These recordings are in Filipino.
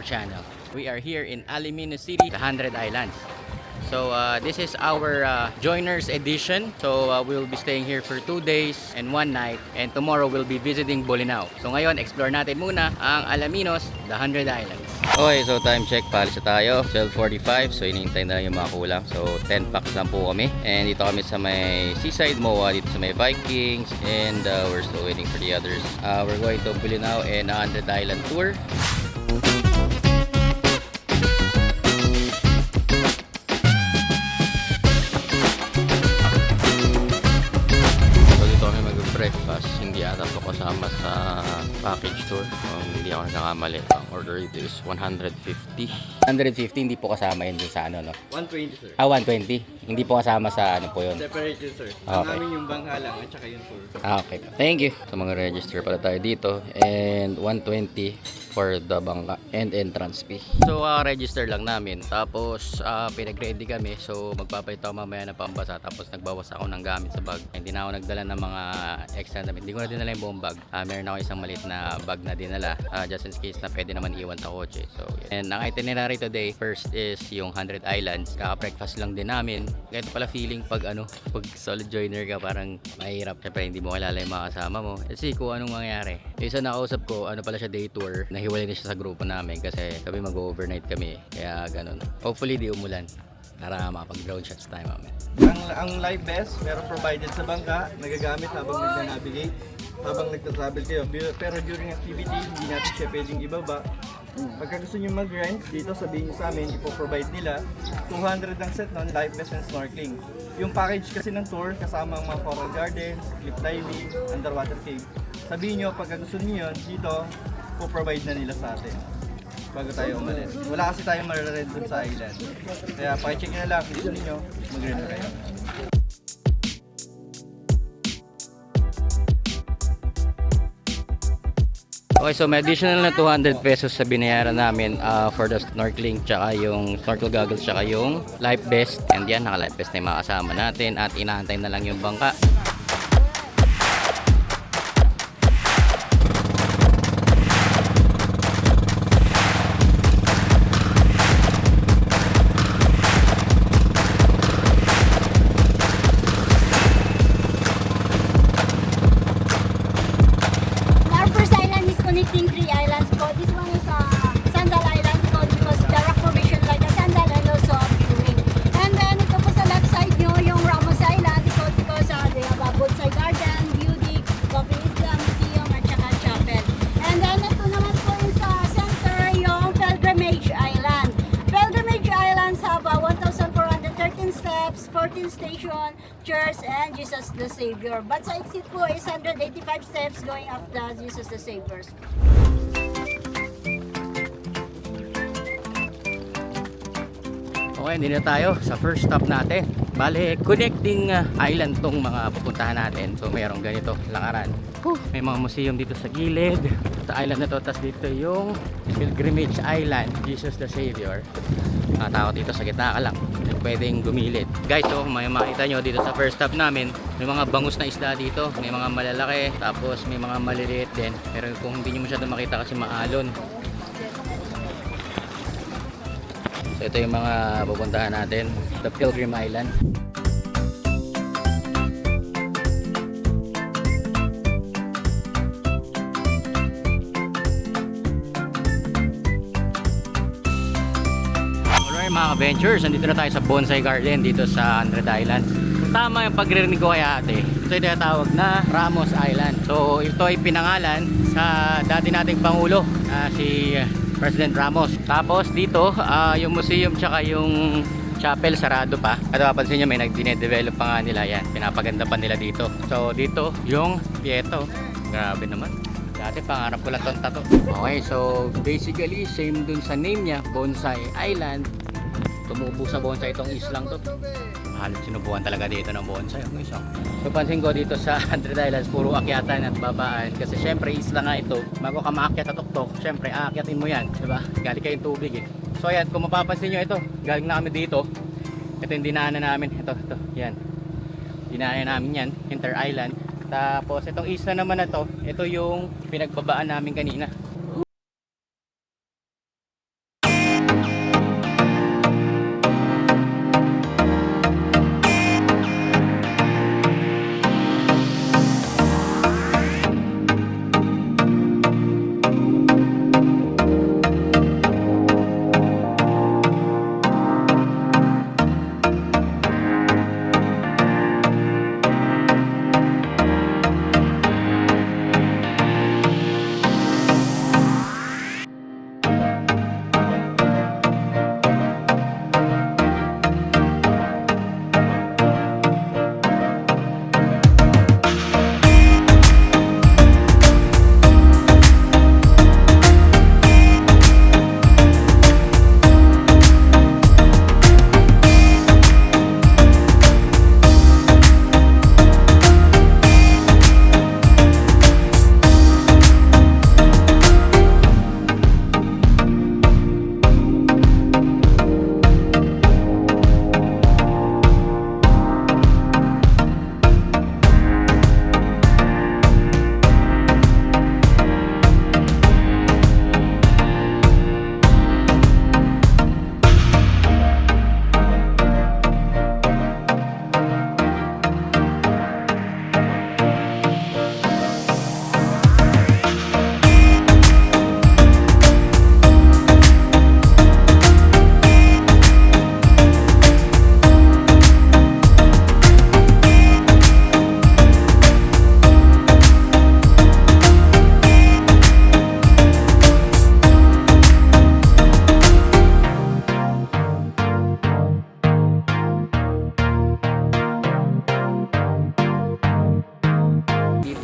channel. We are here in Alimino City, the 100 Islands. So this is our joiners edition. So we'll be staying here for 2 days and 1 night, and tomorrow we'll be visiting Bolinao. So ngayon, explore natin muna ang Alaminos, the 100 Islands. Okay, so time check, paalis na tayo, 12:45. So inihintay na yung mga kulang. So 10 packs lang po kami. And dito kami sa may Seaside MOA, dito sa may Vikings. And we're still waiting for the others. We're going to Bolinao and 100 Island tour. Breakfast, hindi ata to kasama sa package tour. Hindi ako nagkakamali. Ang order dito is 150. 150 hindi po kasama yun dun sa ano, no? 120, sir. 120. Hindi po kasama sa ano po yun. Separate yun, sir. Okay. Ang namin yung bangka lang at saka yung tour. Okay. Thank you. So mga register pala tayo dito. And 120 for the bangka and entrance fee. So register lang namin. Tapos pinag-ready kami. So magpapalit ako mamaya na pambasa. Tapos nagbawas ako ng gamit sa bag. Hindi na ako nagdala ng mga extra damit. Hindi ko na dinala yung buong bag. Meron ako isang maliit na bag na dinala. Just in case na pwede naman iwan sa kotse. So and ang itinerary today, first is yung 100 Islands. Kaka-breakfast lang din namin. Ganito pala feeling pag pag solid joiner ka, parang mahirap. Siyempre hindi mo kilala yung mga kasama mo. Kasi kung anong mangyari. Yung isa nakausap ko, pala siya day tour. Nahiwalay na siya sa grupo namin kasi kami mag-overnight kami. Kaya ganun. Hopefully di umulan para makapag-ground shots tayo mamaya. Ang life vest, meron provided sa bangka, nagagamit habang nag-navigate, habang nagta-travel kayo. Pero during activity, hindi natin siya pwedeng ibaba. Pagka gusto nyo mag-rent, dito sabihin nyo sa amin, ipoprovide nila 200 ang set nun, life vest and snorkeling. Yung package kasi ng tour, kasama ang mga coral gardens, cliff diving, underwater cave. Sabihin nyo, pagka gusto nyo yun, dito, po-provide na nila sa atin bago tayo umalis. Wala kasi tayong mararent dun sa island. Kaya pakicheck nyo na lang, gusto nyo, mag-rent na kayo. Okay, so may additional na 200 pesos sa binayaran namin for the snorkeling, tsaka yung snorkel goggles, tsaka yung life vest. And yan, naka-life vest na yung mga kasama natin at inaantay na lang yung bangka. Connecting 3 islands po. This one is Sandal Island po because the rock formation like a sandal and also a viewing. And then ito po sa left side nyo, yung Ramos Island because they have a bonsai garden, beauty, coffee island, museum, at saka chapel. And then ito naman po yung sa center, yung Pilgrimage Island. Pilgrimage Islands have 1,413 steps, 14 station, church, and Jesus the Savior. But sa exit po is 185 steps going up the Jesus the Savior's. Okay, hindi na tayo sa first stop natin. Bale, connecting island tong mga pupuntahan natin. So mayroong ganito, lakaran. May mga museum dito sa gilid. Sa island na to, tas dito yung Pilgrimage Island, Jesus the Savior. Nakatao dito sa gitna ka lang, pwedeng gumilid. Guys, so may makita nyo dito sa first stop namin, may mga bangus na isda dito. May mga malalaki, tapos may mga maliliit din. Pero kung hindi nyo masyado makita kasi maalon. So ito yung mga pupuntahan natin, the Pilgrim Island. Alright mga ka-ventures, nandito na tayo sa Bonsai Garden dito sa 100 Islands. Kung tama yung pagrinig ko kay ate, ito yung tinatawag na Ramos Island. So ito ay pinangalan sa dati nating Pangulo, si President Ramos. Tapos dito, yung museum tsaka yung chapel sarado pa. At mapapansin nyo, may nag-develop pa nga nila yan. Pinapaganda pa nila dito. So dito, yung Pieto. Grabe naman. Dati pangarap ko lang itong tato. Okay, so basically, same dun sa name niya, Bonsai Island. Tumubo sa bonsai itong islang to. Halos sinubukan talaga dito ng bonsai ang isang. So pansin ko dito sa 100 Islands, puro akyatan at babaan. Kasi syempre isla nga ito. Bago ka maakyat at tuktok, syempre aakyatin mo yan, diba? Galing kayong tubig eh. So ayan, kung mapapansin nyo ito, galing na kami dito. Ito yung dinaanan namin. Ito, yan. Dinaanan namin yan, Inter Island. Tapos itong isla naman na to, ito yung pinagbabaan namin kanina.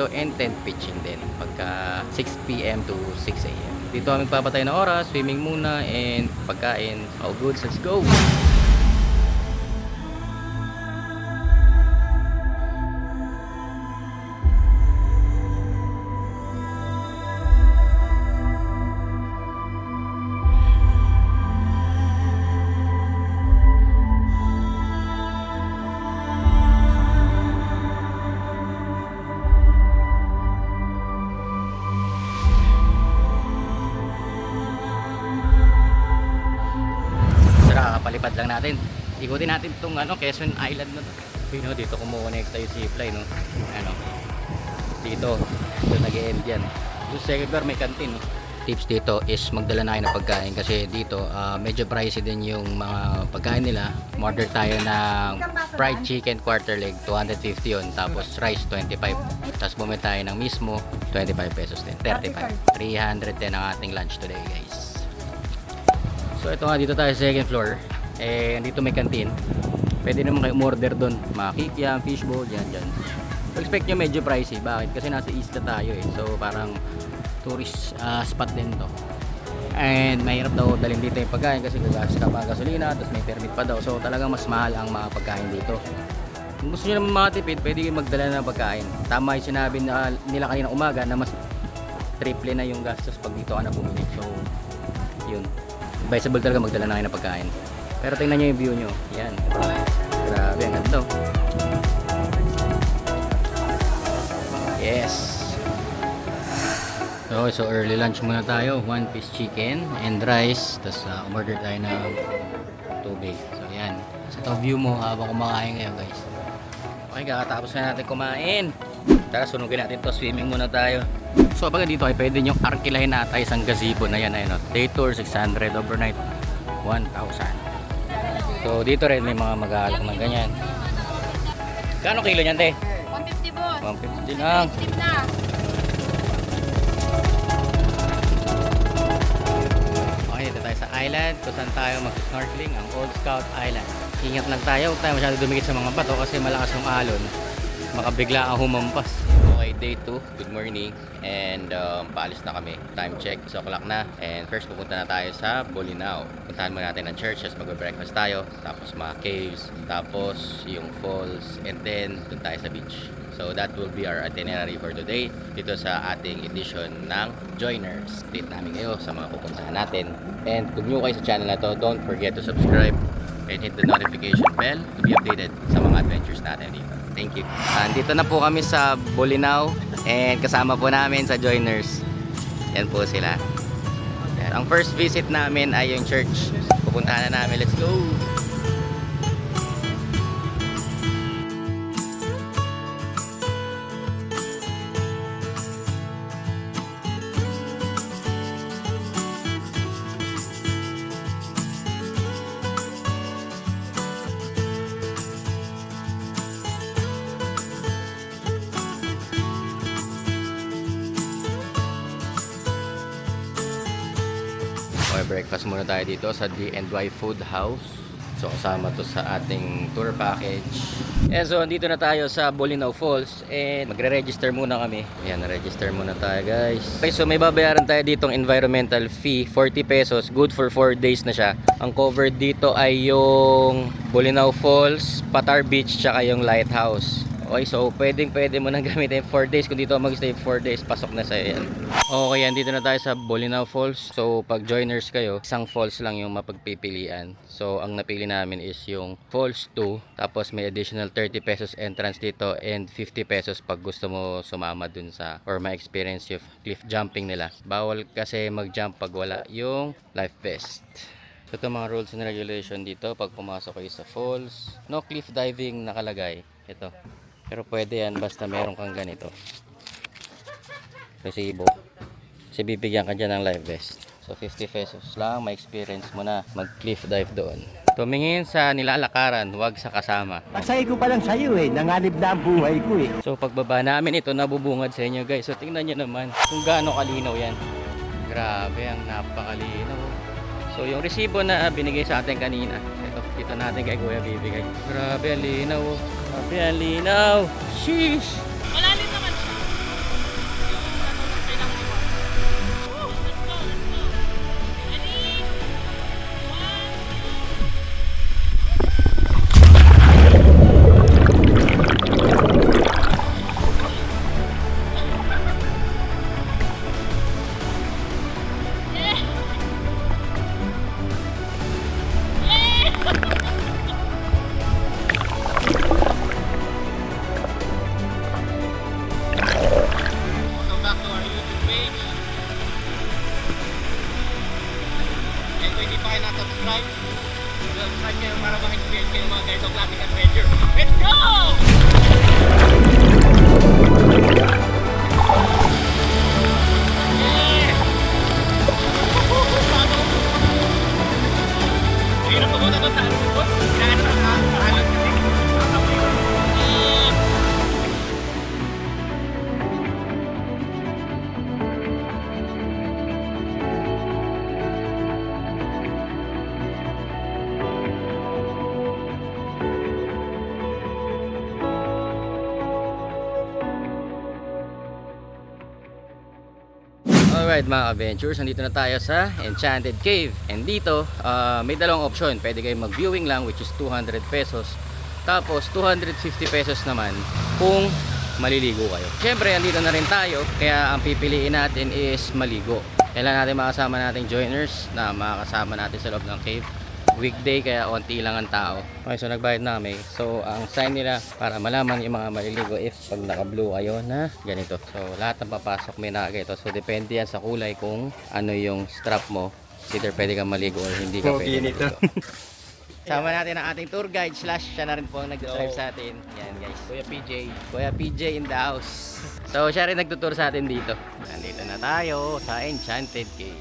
dito and tent pitching din pagka 6 PM to 6 AM. Dito kami magpapatay ng oras, swimming muna and pagkain. All good, let's go! Palipad lang natin. Ikutin natin itong Quezon Island na to. No, dito kumukonekta yung zipline, no. Dito nag-e-end yan. Yung second floor may canteen, no. Tips dito is magdala na kayo ng pagkain kasi dito medyo pricey din yung mga pagkain nila. Order tayo ng fried chicken quarter leg, 250 yun. Tapos rice 25. Tapos bumili tayo ng mismo 25 pesos din, 35. 300 din ang ating lunch today, guys. So ito nga, dito tayo sa second floor. Dito may canteen. Pwede naman kayo umorder doon. Mga kikiam, fishbowl, yan. So expect nyo medyo pricey. Bakit? Kasi nasa east na tayo eh. So parang tourist spot din to. And mahirap daw dalhin dito yung pagkain kasi gagastos ka pa gasolina, tapos may permit pa daw. So talagang mas mahal ang mga pagkain dito. Kung gusto nyo naman makatipid, pwede kayo magdala ng pagkain. Tama yung sinabi nila kanina umaga na mas triple na yung gastos pag dito ka na bumili. So yun, advisable talaga magdala na kayo ng pagkain. Pero tingnan nyo yung view nyo. Yan. Grabe, ang ganda. Yes. So early lunch muna tayo. 1 piece chicken and rice. Tapos umorder tayo ng tubig. So yan. So ito view mo habang kumakain kayo, guys. Okay, kakatapos na natin kumain. Tara, sunugin natin to. Swimming muna tayo. So pag dito ay pwede nyo arkilahin na tayo isang gazebo na yan. Ayun, day tour 600, overnight 1,000. So dito rin may mga mag-aalok ng ganyan. Kano kilo niyan, te? 150 boss. 150 lang. Steam na. Okay, dito tayo sa island kung saan tayo mag-snorkeling, ang Old Scout Island. Ingat lang tayo, huwag tayo masyado dumikit sa mga bato kasi malakas yung alon. Makabigla kang humampas. Okay, day 2, good morning. And paalis na kami. Time check, 6 o'clock na. And first pupunta na tayo sa Bolinao. Puntahan muna natin ang churches, mag-breakfast tayo. Tapos mga caves, tapos yung falls, and then dun tayo sa beach. So that will be our itinerary for today dito sa ating edition ng Joiners. Update namin kayo sa mga pupuntahan natin. And kung new kayo sa channel na to, don't forget to subscribe and hit the notification bell to be updated sa mga adventures natin dito. Thank you. Dito na po kami sa Bolinao and kasama po namin sa Joiners. Yan po sila. Yan. Ang first visit namin ay yung church. Pupuntahan na namin. Let's go! Okay, breakfast muna tayo dito sa D&Y Food House. So kasama to sa ating tour package. And so andito na tayo sa Bolinao Falls and magre-register muna kami. Ayan, na-register muna tayo, guys. Okay, so may babayaran tayo ditong environmental fee, 40 pesos. Good for 4 days na siya. Ang covered dito ay yung Bolinao Falls, Patar Beach, tsaka yung lighthouse. Okay, so pwede mo nang gamitin 4 days. Kung dito mag-stay 4 days, pasok na sa'yo yan. Okay, andito na tayo sa Bolinao Falls. So pag joiners kayo, isang falls lang yung mapagpipilian. So ang napili namin is yung Falls 2. Tapos may additional 30 pesos entrance dito and 50 pesos pag gusto mo sumama dun sa or ma-experience yung cliff jumping nila. Bawal kasi mag-jump pag wala yung life vest. So ito mga rules and regulation dito pag pumasok kayo sa falls. No cliff diving nakalagay. Ito. Pero pwede yan basta meron kang ganito. Resibo. Kasi bibigyan ka dyan ng life vest. So 50 pesos lang, may experience mo na mag cliff dive doon. Tumingin sa nilalakaran, huwag sa kasama. Pasay ko pa lang sa'yo eh, nanganib na ang buhay ko eh. So pagbaba namin ito nabubungad sa inyo, guys. So tingnan nyo naman kung gaano kalinaw yan. Grabe, ang napakalinaw. So yung resibo na binigay sa atin kanina, ito dito natin kay Kuya bibigay. Grabe, ang linaw. Grabe, ang linaw. Sheesh. Malalim naman siya. kayo mga ganitong classic adventure. Let's go! Yeah! Hirap pumunta doon sa lubot. Kailangan na nakahalag kasi. Alright mga adventures, nandito na tayo sa Enchanted Cave. And dito, may dalawang option. Pwede kayo mag-viewing lang, which is 200 pesos. Tapos 250 pesos naman kung maliligo kayo. Siyempre, andito na rin tayo, kaya ang pipiliin natin is maligo. Kailan natin makasama nating joiners na makakasama natin sa loob ng cave. Weekday, kaya onti lang ang tao. Okay, so nagbayad na kami. So ang sign nila para malaman yung mga maliligo if pag naka-blue kayo na ganito. So lahat ng papasok may nakaganito. So depende yan sa kulay kung ano yung strap mo. Either pwede kang maligo or hindi ka pwede maligo. Sama natin ang ating tour guide slash siya na rin po ang nag-drive sa atin. Yan guys, Kuya PJ. Kuya PJ in the house. So siya rin nagtutur sa atin dito. Nandito na tayo sa Enchanted Cave.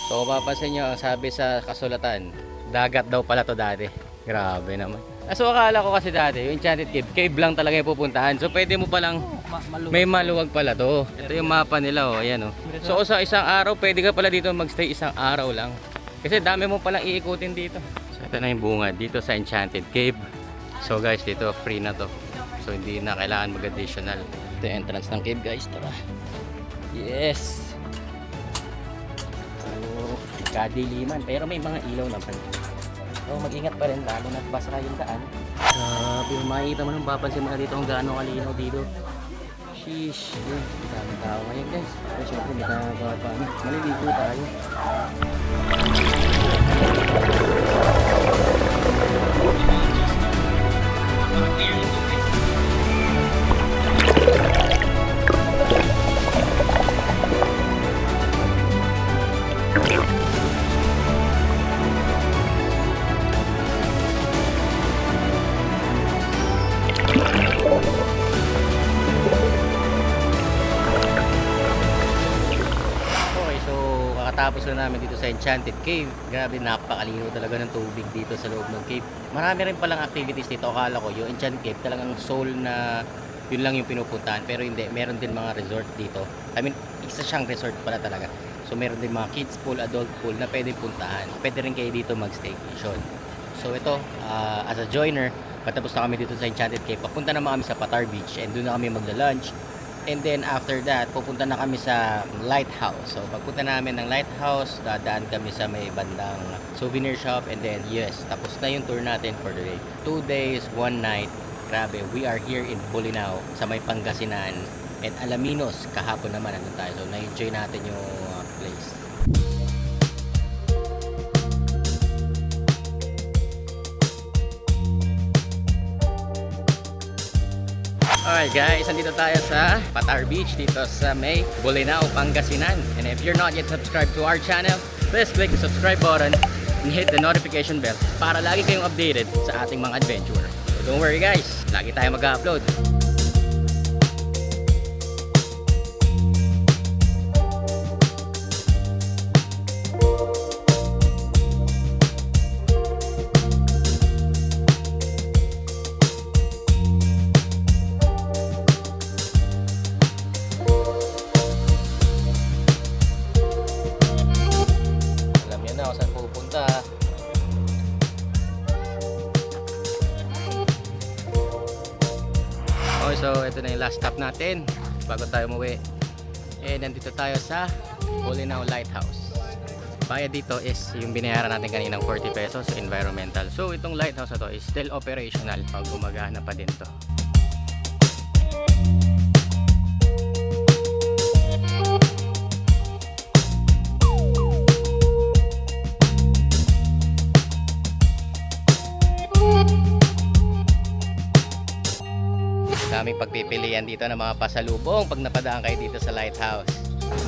So mapapansin nyo, sabi sa kasulatan, dagat daw pala to dati. Grabe naman. So akala ko kasi dati, yung Enchanted Cave, cave lang talaga yung pupuntahan. So pwede mo palang, may maluwag pala to. Ito yung mapa nila, oh, ayan oh. So sa isang araw, pwede ka pala dito magstay isang araw lang. Kasi dami mo palang iikutin dito. So ito na yung bungad dito sa Enchanted Cave. So guys, dito free na to. So hindi na kailangan mag-additional. Ito yung entrance ng cave guys, tara. Yes! So, kadiliman, pero may mga ilaw naman. So mag-ingat pa rin, lalo na basa yung daan. Grabe, makikita mo nung papansin mo na dito kung gaano kalinaw dito. Sheesh, yun, daming tao ngayon guys. So syempre, hindi tayo nagawa pa. Maliligo tayo. Tapos na namin dito sa Enchanted Cave. Grabe, napakalinaw talaga ng tubig dito sa loob ng cave. Marami rin palang activities dito. Akala ko yung Enchanted Cave talagang soul na yun lang yung pinupuntahan. Pero hindi, meron din mga resort dito. I mean, isa siyang resort pala talaga. So meron din mga kids pool, adult pool na pwedeng puntahan. Pwede rin kayo dito mag-staycation. So ito, as a joiner, patapos na kami dito sa Enchanted Cave. Papunta naman kami sa Patar Beach and doon na kami magla-lunch. And then after that, pupunta na kami sa lighthouse. So pagpunta namin ng lighthouse, dadaan kami sa may bandang souvenir shop. And then yes, tapos na yung tour natin for the day. 2 days, 1 night. Grabe, we are here in Bolinao sa may Pangasinan. And Alaminos, kahapon naman nandun tayo. So na-enjoy natin yung place. Alright guys, nandito tayo sa Patar Beach dito sa may Bolinao, Pangasinan. And if you're not yet subscribed to our channel, please click the subscribe button and hit the notification bell para lagi kayong updated sa ating mga adventure. So don't worry guys, lagi tayo mag-upload. Okay, so ito na yung last stop natin bago tayo umuwi. Nandito tayo sa Bolinao Lighthouse. Bayad dito is yung binayaran natin kaninang 40 pesos environmental. So itong lighthouse na to is still operational pag gumagana pa din to. Daming pagpipilian dito ng mga pasalubong pag napadaan kayo dito sa lighthouse.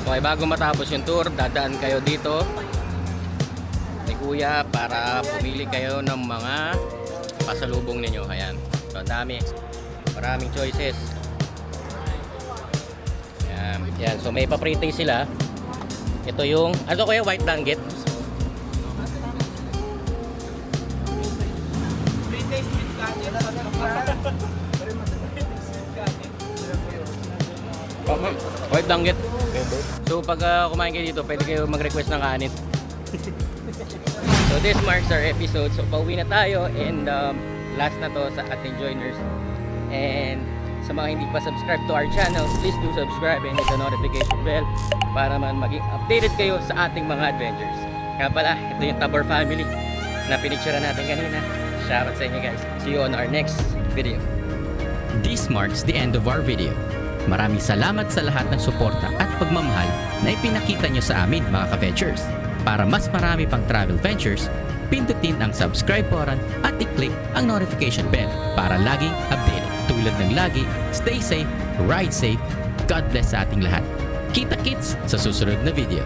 Okay, bago matapos yung tour, dadaan kayo dito ni Kuya para pumili kayo ng mga pasalubong ninyo. Ayan. So, ang dami. Maraming choices. Ayan. Ayan. So, may pa-pre-taste sila. Ito yung, ano kaya, white danggit? White danggit. So pag kumain kayo dito, pwede kayo mag-request ng kanin. So this marks our episode. So pauwi na tayo and last na to sa ating joiners. And sa mga hindi pa subscribe to our channel, please do subscribe and hit the notification bell para man maging updated kayo sa ating mga adventures. Kaya pala, ito yung Tabor family na pinicture natin kanina. Shoutout sa inyo guys. See you on our next video. This marks the end of our video. Maraming salamat sa lahat ng suporta at pagmamahal na ipinakita nyo sa amin mga ka-ventures. Para mas marami pang travel ventures, pindutin ang subscribe button at i-click ang notification bell para laging updated. Tulad ng lagi, stay safe, ride safe, God bless sa ating lahat. Kita-kits sa susunod na video.